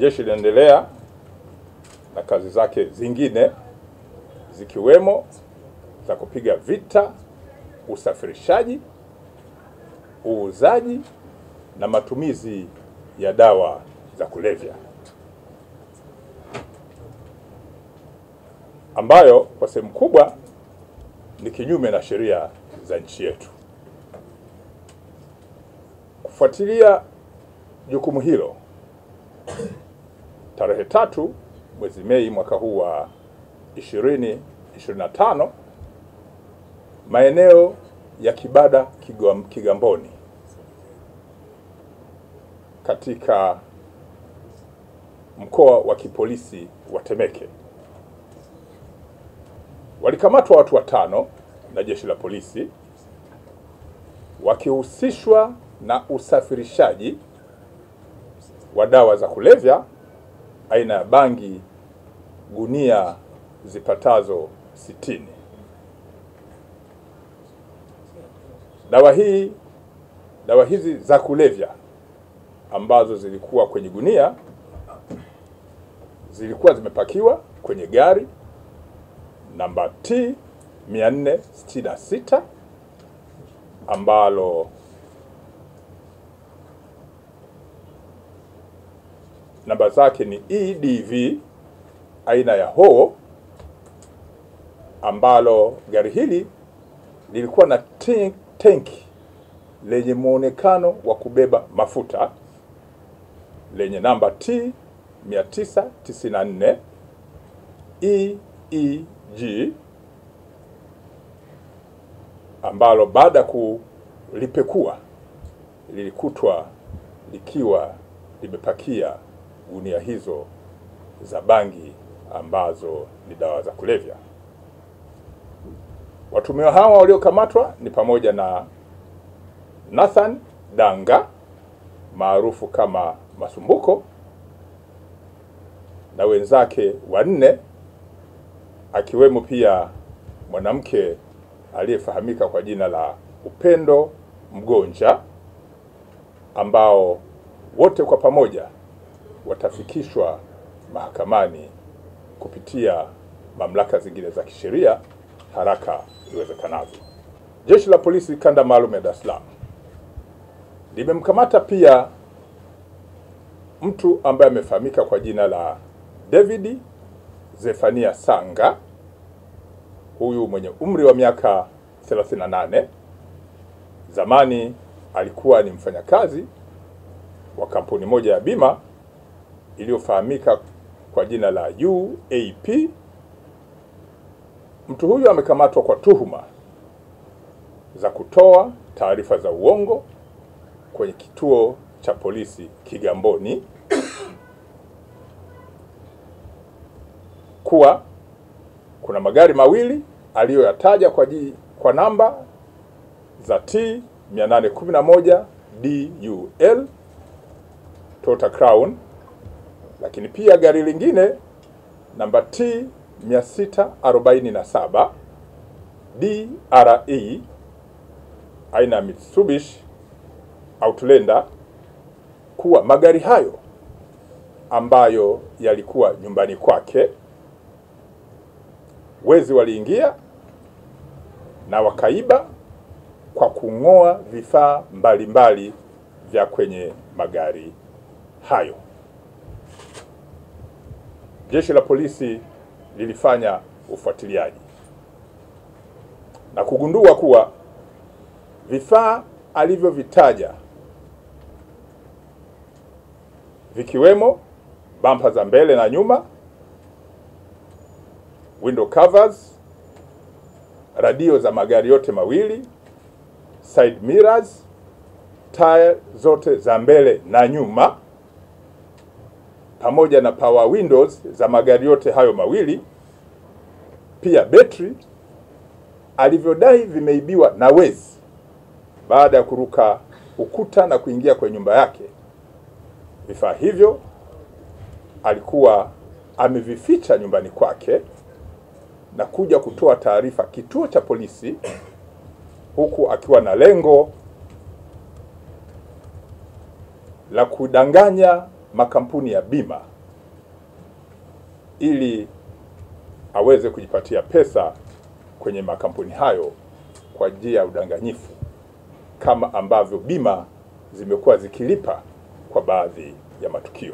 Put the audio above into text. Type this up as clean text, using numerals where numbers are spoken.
Jeshi linaendelea na kazi zake zingine zikiwemo za kupiga vita usafirishaji, uuzaji na matumizi ya dawa za kulevya, ambayo kwa sehemu kubwa ni kinyume na sheria za nchi yetu. Kufuatilia jukumu hilo, tarehe 3 mwezi Mei mwaka huu wa 2025, maeneo ya Kibada Kigamboni katika mkoa wa kipolisi wa Temeke walikamatwa watu 5 na jeshi la polisi wakihusishwa na usafirishaji wa dawa za kulevya aina ya bangi gunia zipatazo 60. Dawa hizi za kulevya ambazo zilikuwa kwenye gunia zilikuwa zimepakiwa kwenye gari namba T 466 ambalo namba zake ni EDV aina ya HO, ambalo gari hili lilikuwa na tanki lenye muonekano wa kubeba mafuta lenye namba T 994 EEG, ambalo baada ya kulipekua lilikutwa likiwa limepakia gunia hizo za bangi ambazo ni dawa za kulevya. Watuhumiwa hawa waliokamatwa ni pamoja na Nathan Danga maarufu kama Masumbuko na wenzake 4, akiwemo pia mwanamke aliyefahamika kwa jina la Upendo Mgonja, ambao wote kwa pamoja watafikishwa mahakamani kupitia mamlaka zingine za kisheria haraka iwezekanavyo. Jeshi la Polisi Kanda Maalum ya Dar es Salaam limemkamata pia mtu ambaye amefahamika kwa jina la David Zefania Sanga, huyu mwenye umri wa miaka 38. Zamani alikuwa ni mfanyakazi wa kampuni moja ya bima iliyofahamika kwa jina la UAP. Mtu huyu amekamatwa kwa tuhuma za kutoa taarifa za uongo kwenye kituo cha polisi Kigamboni kuwa kuna magari mawili aliyoyataja kwa namba za T 811 DUL Toyota Crown, lakini pia gari lingine namba T 647 DRE aina ya Mitsubishi Outlander, kuwa magari hayo ambayo yalikuwa nyumbani kwake, wezi waliingia na wakaiba kwa kung'oa vifaa mbalimbali vya kwenye magari hayo. Jeshi la polisi lilifanya ufuatiliaji na kugundua kuwa vifaa alivyovitaja vikiwemo bampa za mbele na nyuma, window covers, radio za magari yote mawili, side mirrors, tire zote za mbele na nyuma, pamoja na power windows za magari yote hayo mawili, pia betri alivyodai vimeibiwa na wezi baada ya kuruka ukuta na kuingia kwenye nyumba yake. Vifaa hivyo alikuwa amevificha nyumbani kwake na kuja kutoa taarifa kituo cha polisi, huku akiwa na lengo la kudanganya makampuni ya bima ili aweze kujipatia pesa kwenye makampuni hayo kwa njia ya udanganyifu, kama ambavyo bima zimekuwa zikilipa kwa baadhi ya matukio.